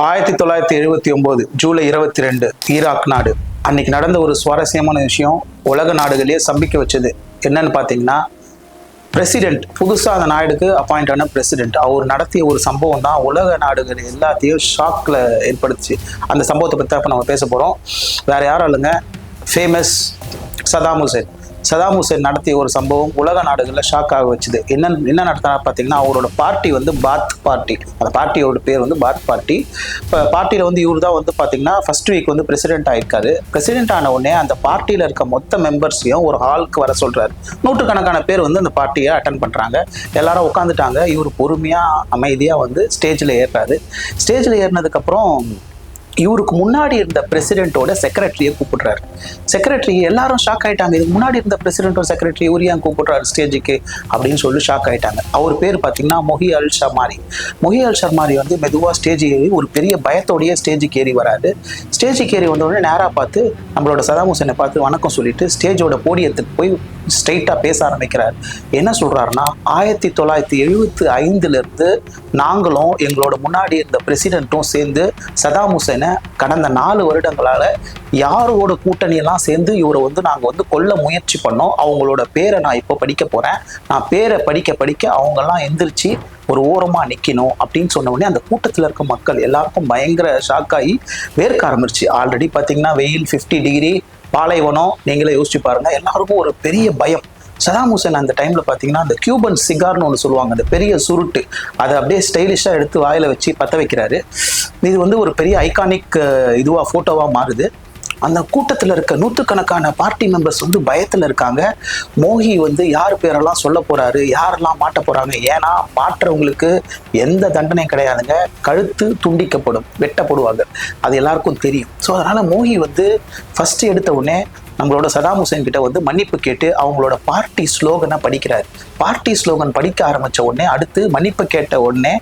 1979 July 22 Iraq நாடு அன்னைக்கு நடந்த ஒரு சுவாரஸ்யமான விஷயம் உலக நாடுகளே சம்பிக்க வச்சது. என்னன்னு பார்த்தீங்கன்னா, பிரசிடென்ட் புதுசாக அந்த நாடுக்கு அப்பாயிண்ட் ஆன பிரசிடென்ட் அவர் நடத்திய ஒரு சம்பவம் தான் உலக நாடுகள் எல்லாத்தையும் ஷாக்கில் ஏற்படுத்துச்சு. அந்த சம்பவத்தை பற்றி இப்போ நம்ம பேச போகிறோம். வேறு யாரும் இல்லைங்க, famous Saddam Hussein. Saddam Hussein நடத்திய ஒரு சம்பவம் உலக நாடுகளில் ஷாக் ஆக வச்சுது. என்ன நடத்தினா பார்த்தீங்கன்னா, அவரோட பார்ட்டி வந்து பாத் பார்ட்டி. அந்த பார்ட்டியோட பேர் வந்து பாத் பார்ட்டி. இப்போ பார்ட்டியில் வந்து இவர் தான் வந்து பார்த்தீங்கன்னா ஃபர்ஸ்ட் வீக் வந்து பிரசிடென்ட் ஆயிருக்காரு. பிரசிடென்ட் ஆன உடனே அந்த பார்ட்டியில் இருக்க மொத்த மெம்பர்ஸையும் ஒரு ஹாலுக்கு வர சொல்றாரு. நூற்றுக்கணக்கான பேர் வந்து அந்த பார்ட்டியை அட்டன் பண்ணுறாங்க. எல்லாரும் உட்காந்துட்டாங்க. இவர் பொறுமையாக அமைதியாக வந்து ஸ்டேஜில் ஏறுறாரு. ஸ்டேஜில் ஏறினதுக்கப்புறம் இவருக்கு முன்னாடி இருந்த பிரசிடென்ட்டோட செக்ரட்டரியை கூப்பிடுறாரு. செக்ரட்டரி எல்லாரும் ஷாக் ஆயிட்டாங்க. இதுக்கு முன்னாடி இருந்த பிரசிடென்ட்டோட செக்ரட்டரி இவர் ஏன் கூப்பிடுறாரு ஸ்டேஜுக்கு அப்படின்னு சொல்லி ஷாக் ஆயிட்டாங்க. அவர் பேர் பார்த்தீங்கன்னா மொஹி அல் ஷமாரி. மொஹி அல் ஷமாரி வந்து மெதுவாக ஸ்டேஜ் ஏறி ஒரு பெரிய பயத்தோடையே ஸ்டேஜுக்கு ஏறி வராது. ஸ்டேஜுக்கு ஏறி வந்தோடனே நேராக பார்த்து நம்மளோட சதாம் ஹுசேனை பார்த்து வணக்கம் சொல்லிட்டு ஸ்டேஜோட போடியத்துக்கு போய் ஸ்ட்ரைட்டாக பேச ஆரம்பிக்கிறார். என்ன சொல்கிறாருன்னா, 1975 நாங்களும் எங்களோட முன்னாடி இருந்த பிரசிடென்ட்டும் சேர்ந்து சதாம் ஹுசேனை கடந்த 4 வருடங்களால் யாரோட கூட்டணியெல்லாம் சேர்ந்து இவரை வந்து நாங்கள் வந்து கொல்ல முயற்சி பண்ணோம். அவங்களோட பேரை நான் இப்போ படிக்க போகிறேன். நான் பேரை படிக்க அவங்கெல்லாம் எந்திரிச்சு ஒரு ஓரமாக நிற்கணும் அப்படின்னு சொன்ன உடனே அந்த கூட்டத்தில் இருக்க மக்கள் எல்லாருக்கும் பயங்கர ஷாக்காகி வேர்க்க ஆரம்பிச்சு. ஆல்ரெடி பார்த்தீங்கன்னா வெயில் 50 டிகிரி, பாலைவனம், நீங்களே யோசிச்சு பாருங்க. எல்லாருக்கும் ஒரு பெரிய பயம். சதாம் ஹுசேன் அந்த டைம்ல பாத்தீங்கன்னா அந்த கியூபன் சிகார்னு ஒன்று சொல்லுவாங்க, அந்த பெரிய சுருட்டு, அதை அப்படியே ஸ்டைலிஷா எடுத்து வாயில வச்சு பற்ற வைக்கிறாரு. இது வந்து ஒரு பெரிய ஐகானிக் இதுவா போட்டோவா மாறுது. அந்த கூட்டத்தில் இருக்க நூற்றுக்கணக்கான பார்ட்டி மெம்பர்ஸ் வந்து பயத்தில் இருக்காங்க. மோகி வந்து யார் பேரெல்லாம் சொல்ல போறாரு, யாரெல்லாம் மாட்ட போறாங்க. ஏன்னா மாற்றவங்களுக்கு எந்த தண்டனையும் கிடையாதுங்க, கழுத்து துண்டிக்கப்படும், வெட்டப்படுவாங்க. அது எல்லாருக்கும் தெரியும். ஸோ அதனால மோகி வந்து ஃபர்ஸ்ட் எடுத்த உடனே நம்மளோட சதாம் ஹுசேன் கிட்ட வந்து மன்னிப்பு கேட்டு அவங்களோட பார்ட்டி ஸ்லோகனை படிக்கிறாரு. பார்ட்டி ஸ்லோகன் படிக்க ஆரம்பிச்ச உடனே அடுத்து மன்னிப்பு கேட்ட உடனே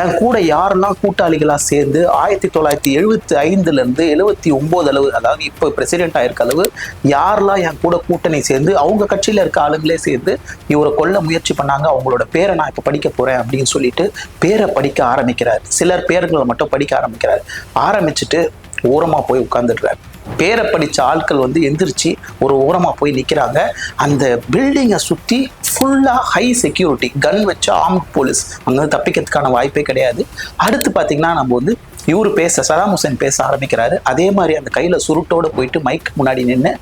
என் கூட யாரெல்லாம் கூட்டாளிகளா சேர்ந்து 1975 79 அளவு, அதாவது இப்போ பிரசிடென்ட் ஆயிருக்க அளவு யாரெல்லாம் என் கூட கூட்டணி சேர்ந்து அவங்க கட்சியில இருக்க ஆளுங்களே சேர்ந்து இவரை கொல்ல முயற்சி பண்ணாங்க, அவங்களோட பேரை நான் இப்போ படிக்க போறேன் அப்படின்னு சொல்லிட்டு பேரை படிக்க ஆரம்பிக்கிறார். சிலர் பேர்களை மட்டும் படிக்க ஆரம்பிக்கிறார். ஆரம்பிச்சுட்டு ஓரமா போய் உட்கார்ந்துடுறாரு. பேரை படித்த ஆட்கள் வந்து எந்திரிச்சு ஒரு ஓரமாக போய் நிற்கிறாங்க. அந்த பில்டிங்கை சுற்றி ஃபுல்லாக ஹை செக்யூரிட்டி, கன் வச்ச ஆர்ம்ட் போலீஸ். அங்கே தப்பிக்கிறதுக்கான வாய்ப்பே கிடையாது. அடுத்து பார்த்தீங்கன்னா நம்ம வந்து இவர் சதாம் ஹுசேன் பேச ஆரம்பிக்கிறாரு. அதே மாதிரி அந்த கையில் சுருட்டோடு போயிட்டு மைக் முன்னாடி நின்று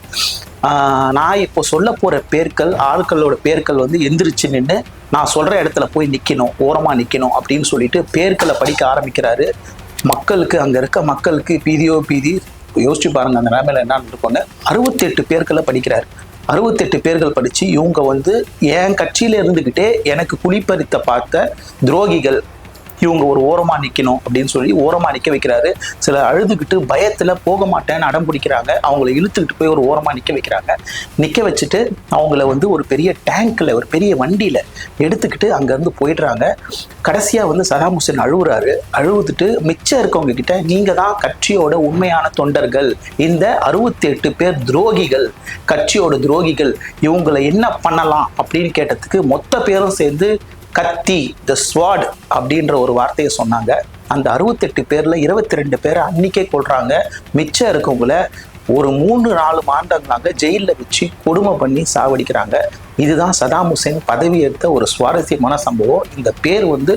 நான் இப்போ சொல்ல போகிற பேர்கள், ஆட்களோட பேர்கள் வந்து எந்திரிச்சு நின்று நான் சொல்கிற இடத்துல போய் நிற்கணும், ஓரமாக நிற்கணும் அப்படின்னு சொல்லிட்டு பேர்களை படிக்க ஆரம்பிக்கிறாரு. மக்களுக்கு, அங்கே இருக்க மக்களுக்கு பீதியோ பீதி. யோசிச்சு பாருங்க அந்த நிலைமையில என்ன இருப்பாங்க. 68 பேர்களை படிக்கிறார். 68 பேர்கள் படிச்சு இவங்க வந்து என் கட்சியில இருந்துகிட்டே எனக்கு குளிப்பறித்த பார்த்த துரோகிகள், இவங்க ஒரு ஓரமா நிக்கணும் அப்படின்னு சொல்லி ஓரமா நிக்க வைக்கிறாரு. சில அழுதுகிட்டு பயத்துல போக மாட்டேன்னு அடம் பிடிக்கிறாங்க. அவங்கள இழுத்துக்கிட்டு போய் ஒரு ஓரமா நிக்க வைக்கிறாங்க. நிக்க வச்சுட்டு அவங்கள வந்து ஒரு பெரிய டேங்க்ல, ஒரு பெரிய வண்டியில எடுத்துக்கிட்டு அங்க இருந்து போயிடுறாங்க. கடைசியா வந்து சதாம் ஹுசேன் அழுவுறாரு. அழுவுத்துட்டு மிச்சம் இருக்கவங்க கிட்ட, நீங்க தான் கட்சியோட உண்மையான தொண்டர்கள், இந்த 68 பேர் துரோகிகள், கட்சியோட துரோகிகள், இவங்களை என்ன பண்ணலாம் அப்படின்னு கேட்டதுக்கு மொத்த பேரும் சேர்ந்து கத்தி, த ஸ்வாட் அப்படின்ற ஒரு வார்த்தையை சொன்னாங்க. அந்த 68 பேர்ல 22 பேரை அன்னைக்கே கொள்றாங்க. மிச்சம் இருக்கவங்கள ஒரு 3-4 மாதங்களாக ஜெயிலில் வச்சு கொடுமை பண்ணி சாவடிக்கிறாங்க. இதுதான் சதாம் ஹுசேன் பதவி எடுத்த ஒரு சுவாரஸ்யமான சம்பவம். இந்த பேர் வந்து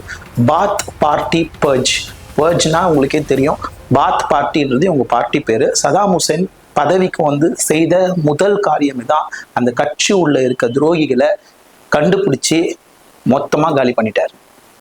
பாத் பார்ட்டி பர்ஜ். பர்ஜ்னா உங்களுக்கே தெரியும், பாத் பார்ட்டின்றது உங்க பார்ட்டி பேரு. சதாம் ஹுசேன் பதவிக்கு வந்து செய்த முதல் காரியம் தான் அந்த கட்சி உள்ள இருக்க துரோகிகளை கண்டுபிடிச்சி மொத்தமாக காலி பண்ணிட்டார்.